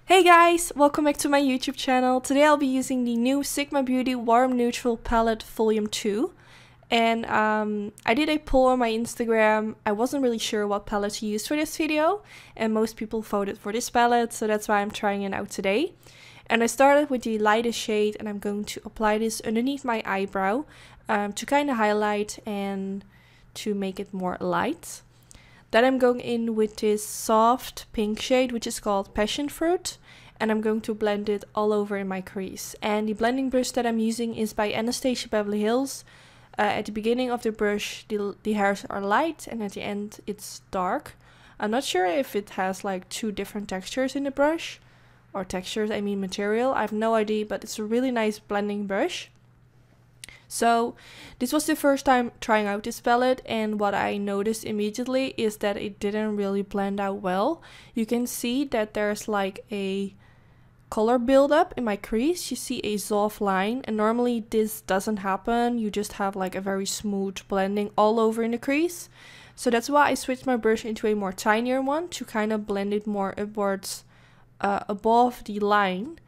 Hey guys, welcome back to my YouTube channel. Today I'll be using the new Sigma Beauty Warm Neutral Palette Volume 2. And I did a poll on my Instagram. I wasn't really sure what palette to use for this video. And most people voted for this palette, so that's why I'm trying it out today. And I started with the lightest shade and I'm going to apply this underneath my eyebrow to kind of highlight and to make it more light. Then I'm going in with this soft pink shade, which is called Passion Fruit, and I'm going to blend it all over in my crease. And the blending brush that I'm using is by Anastasia Beverly Hills. At the beginning of the brush, the hairs are light, and at the end it's dark. I'm not sure if it has like two different textures in the brush, or textures, I mean material. I have no idea, but it's a really nice blending brush. So this was the first time trying out this palette, and what I noticed immediately is that it didn't really blend out well. You can see that there's like a color buildup in my crease. You see a soft line, and normally this doesn't happen. You just have like a very smooth blending all over in the crease. So that's why I switched my brush into a more tinier one to kind of blend it more upwards above the line.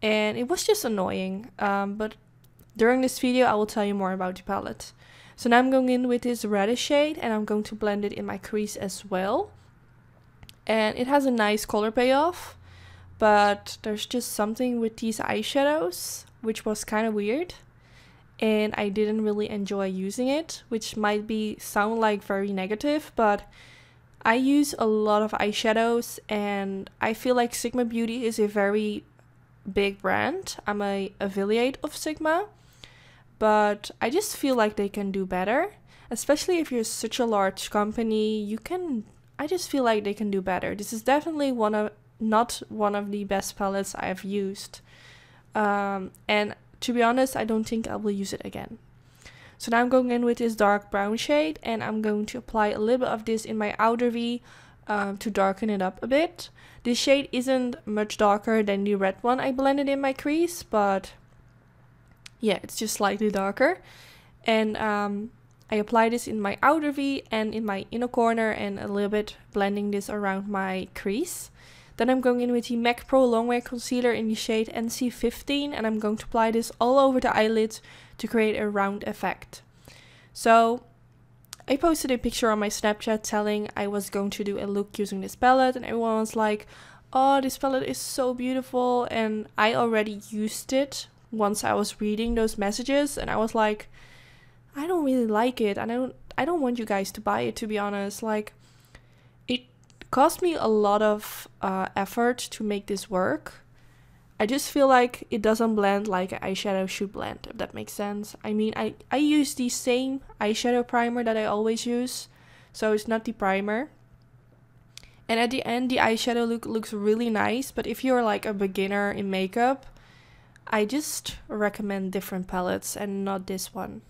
And it was just annoying, but during this video, I will tell you more about the palette. So now I'm going in with this reddish shade and I'm going to blend it in my crease as well. And it has a nice color payoff, but there's just something with these eyeshadows, which was kind of weird. And I didn't really enjoy using it, which might sound like very negative, but I use a lot of eyeshadows and I feel like Sigma Beauty is a very big brand. I'm an affiliate of Sigma. But I just feel like they can do better, especially if you're such a large company. I just feel like they can do better. This is definitely not one of the best palettes I've used. And to be honest, I don't think I will use it again. So now I'm going in with this dark brown shade and I'm going to apply a little bit of this in my outer V to darken it up a bit. This shade isn't much darker than the red one I blended in my crease, but yeah, it's just slightly darker. And I apply this in my outer V and in my inner corner and a little bit blending this around my crease. Then I'm going in with the MAC Pro Longwear Concealer in the shade NC15 and I'm going to apply this all over the eyelids to create a round effect. So I posted a picture on my Snapchat telling I was going to do a look using this palette and everyone was like, oh, this palette is so beautiful, and I already used it once I was reading those messages and I was like, I don't really like it and I don't want you guys to buy it, to be honest. Like, it cost me a lot of effort to make this work. I just feel like it doesn't blend like an eyeshadow should blend, if that makes sense. I mean, I use the same eyeshadow primer that I always use, so it's not the primer. And at the end, the eyeshadow look looks really nice, but if you're like a beginner in makeup, I just recommend different palettes and not this one.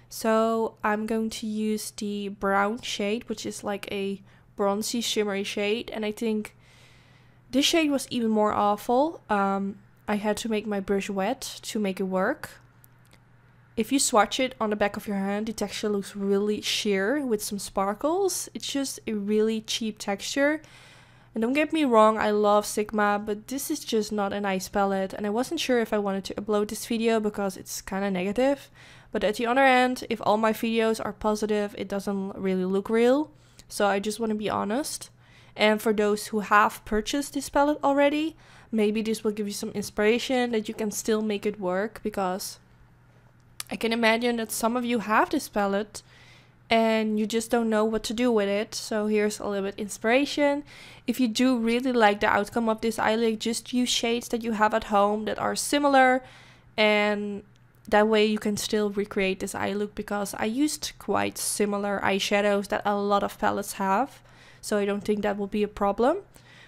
So I'm going to use the brown shade, which is like a bronzy shimmery shade, and I think this shade was even more awful. I had to make my brush wet to make it work. If you swatch it on the back of your hand, the texture looks really sheer with some sparkles. It's just a really cheap texture. And don't get me wrong, I love Sigma, but this is just not a nice palette. And I wasn't sure if I wanted to upload this video because it's kind of negative. But at the other end, if all my videos are positive, it doesn't really look real. So I just want to be honest. And for those who have purchased this palette already, maybe this will give you some inspiration that you can still make it work. Because I can imagine that some of you have this palette and you just don't know what to do with it. So here's a little bit inspiration. If you do really like the outcome of this eye look, just use shades that you have at home that are similar, and that way you can still recreate this eye look, because I used quite similar eyeshadows that a lot of palettes have, so I don't think that will be a problem.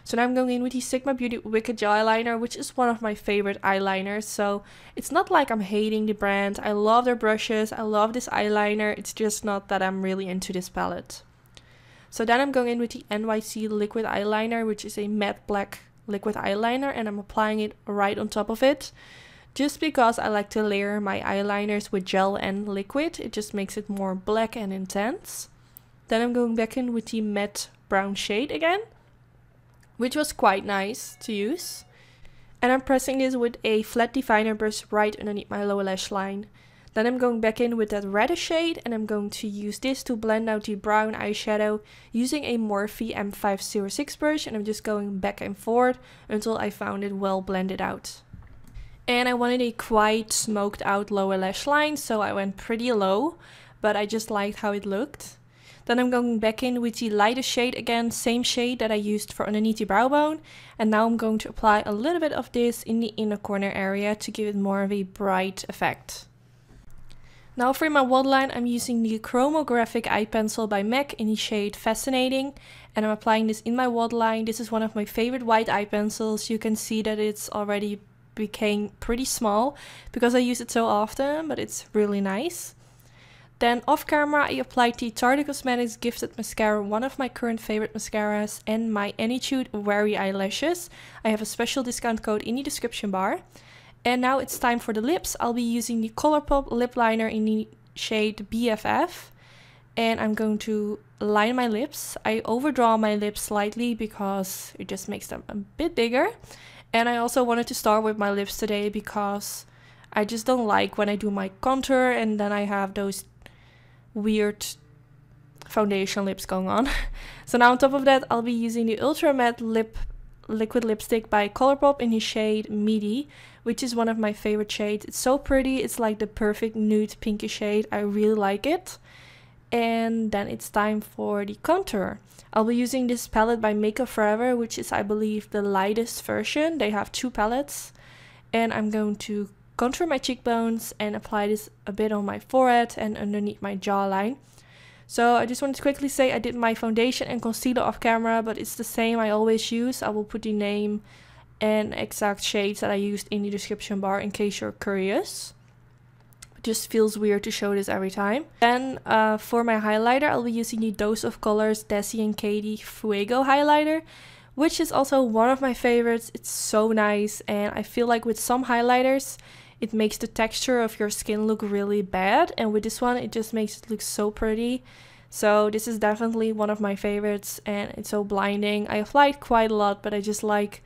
So now I'm going in with the Sigma Beauty Wicked Gel Eyeliner, which is one of my favorite eyeliners. So it's not like I'm hating the brand. I love their brushes. I love this eyeliner. It's just not that I'm really into this palette. So then I'm going in with the NYC Liquid Eyeliner, which is a matte black liquid eyeliner. And I'm applying it right on top of it. Just because I like to layer my eyeliners with gel and liquid. It just makes it more black and intense. Then I'm going back in with the matte brown shade again, which was quite nice to use. And I'm pressing this with a flat definer brush right underneath my lower lash line. Then I'm going back in with that reddish shade and I'm going to use this to blend out the brown eyeshadow using a Morphe M506 brush, and I'm just going back and forth until I found it well blended out. And I wanted a quite smoked out lower lash line, so I went pretty low, but I just liked how it looked. Then I'm going back in with the lighter shade again, same shade that I used for underneath the brow bone. And now I'm going to apply a little bit of this in the inner corner area to give it more of a bright effect. Now for my waterline, I'm using the Chromographic Eye Pencil by MAC in the shade Fascinating. And I'm applying this in my waterline. This is one of my favorite white eye pencils. You can see that it's already became pretty small because I use it so often, but it's really nice. Then off camera, I applied the Tarte Cosmetics Gifted Mascara, one of my current favorite mascaras, and my Annytude Weary Eyelashes. I have a special discount code in the description bar. And now it's time for the lips. I'll be using the Colourpop Lipliner in the shade BFF. And I'm going to line my lips. I overdraw my lips slightly because it just makes them a bit bigger. And I also wanted to start with my lips today because I just don't like when I do my contour and then I have those weird foundation lips going on. So now on top of that, I'll be using the Ultra Matte Liquid Lipstick by Colourpop in the shade MIdi, which is one of my favorite shades. It's so pretty. It's like the perfect nude pinky shade. I really like it. And then it's time for the contour. I'll be using this palette by Makeupforever, which is, I believe, the lightest version. They have two palettes. And I'm going to contour my cheekbones and apply this a bit on my forehead and underneath my jawline. So I just wanted to quickly say I did my foundation and concealer off camera, but it's the same I always use. I will put the name and exact shades that I used in the description bar in case you're curious. It just feels weird to show this every time. Then for my highlighter, I'll be using the Dose of Colors Desi and Katy Fuego highlighter, which is also one of my favorites. It's so nice, and I feel like with some highlighters it makes the texture of your skin look really bad, and with this one it just makes it look so pretty. So this is definitely one of my favorites, and it's so blinding. I applied quite a lot, but I just like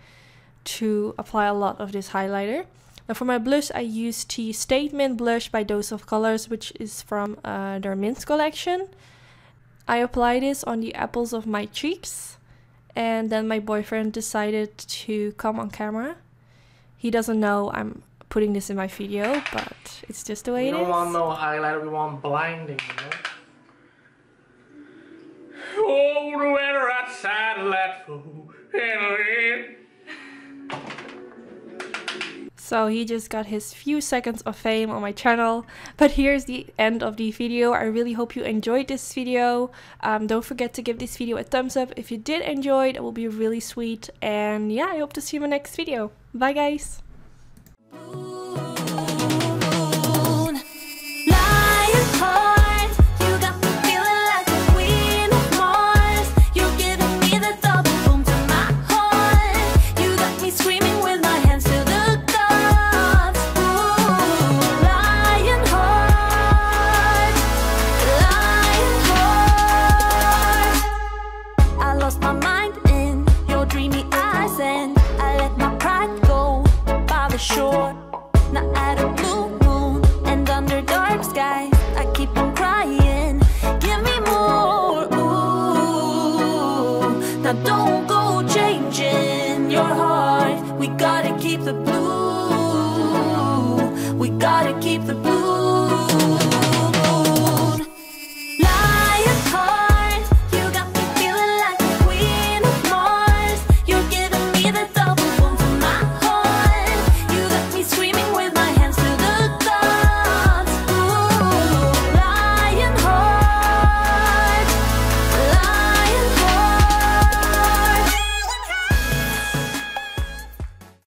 to apply a lot of this highlighter. Now for my blush, I used the StateMint blush by Dose of Colors, which is from their Mint collection. I apply this on the apples of my cheeks, and then my boyfriend decided to come on camera. He doesn't know I'm putting this in my video, but it's just the way it is. We don't want no highlighter, we want blinding, you know? Oh, the weather outside let go. So he just got his few seconds of fame on my channel, but here's the end of the video. I really hope you enjoyed this video. Don't forget to give this video a thumbs up if you did enjoy it. It will be really sweet, and yeah, I hope to see you in my next video. Bye guys! Shore, not at a blue moon and under dark skies. I keep on crying, give me more. Ooh, now don't go changing your heart. We gotta keep the blue. We gotta keep the blue.